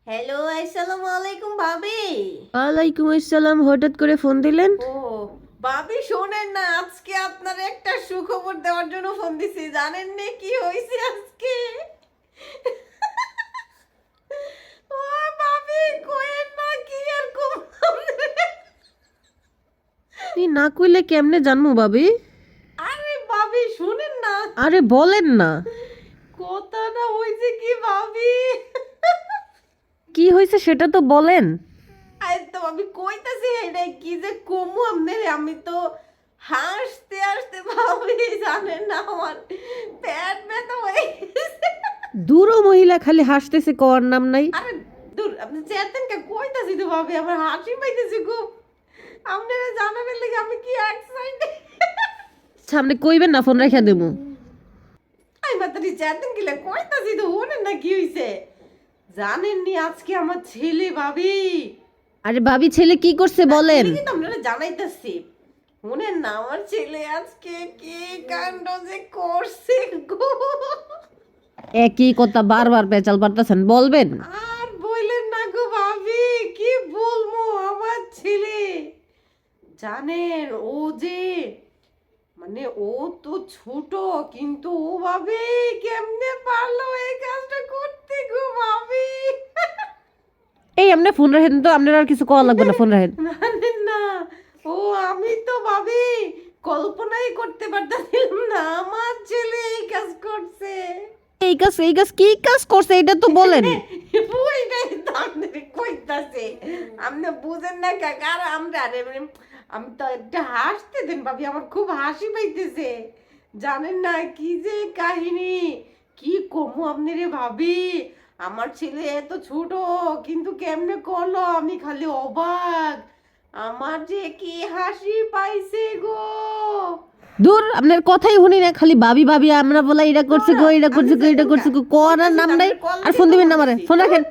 Hello, আসসালামু আলাইকুম ভাবি। ওয়ালাইকুম আসসালাম। হঠাৎ করে ফোন দিলেন? ও ভাবি, শোনেন না, আজকে আপনার একটা সুখবর দেওয়ার জন্য ফোন দিছি। জানেন না কি হয়েছে আজকে? ও ভাবি, কোয়েন না কি আর কম। এই না কইলে কেমনে জানবো ভাবি? আরে ভাবি শুনেন না, আরে বলেন না, কথাটা হয়েছে কি ভাবি। কি হয়েছে সেটা তো বলেন। আরে তো আমি কইতাছি এটা কি যে কমু আপনার, আমি তো হাসতে হাসতে ভাবি, জানেন না আমার পেট ব্যথা হয়ে গেছে। দূরও মহিলা খালি হাসতেছে, কওয়ার নাম নাই। আরে দূর, আপনি চেতেন কে? কইতাছি তো ভাবি, আমার হাসি পাইতেছে খুব। আপনারা জানাবেন লাগে আমি কি এক্সাইটেড। সামনে কইবেন না, ফোন রাখা দেবো। আই মাত্রই চেতেন গেলে কইতাছি তো, শুনেন না কি হইছে। জানেননি আজকে আমার ছেলে ভাবি। আরে ভাবি, ছেলে কি করছে বলেন। এটা কিন্তু আপনারা জানাইতেছি, শুনেন না, আমার ছেলে আজকে কি কাণ্ড যে করছে গো। একই কথা বারবার পেঁচাল পারতেছেন, বলবেন। আর বললেন না গো ভাবি, কি বলবো আমার ছেলে। জানেন ও যে, মানে ও তো ছোট, কিন্তু ও ভাবি কেমনে পারলো এই কাজটা করতে গো ভাবি। এই আপনি ফোন রাখেন তো, আপনার আর কিছু কওয়া লাগবে না, ফোন রাখেন। জানেন না, ও আমি তো ভাবি কল্পনাই করতে পারতাম না আমার ছেলে এই কাজ করছে। এই কাজ কি কাজ করছে এটা তো বলেন। ওইটাই তো আপনাকে কইতাছে, আপনি বুঝেন না কাকা। আর আমরা আমি তো একটা হাসতে দেন ভাবি, আমার খুব হাসি পাইতেছে। জানেন না কি যে কাহিনী, কি কমু আপনি রে ভাবি। আমার ছেলে এত ছোট, কিন্তু কেমনে করলো আমি খালি অবাক। আমার যে কি হাসি পাইছে গো। দূর, আপনার কথাই শুনি না, খালি ভাবি ভাবি, আমরা বলা এটা করছে গো, এটা করছে গো, এটা করছে গো, করার নাম নাই। আর ফোন দিবেন না আমারে, ফোন রাখেন।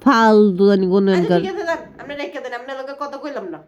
ফালতু জানি কোন আচ্ছা ঠিক আছে, আপনি রেখে দেন, আপনার লগে কথা কইলাম না।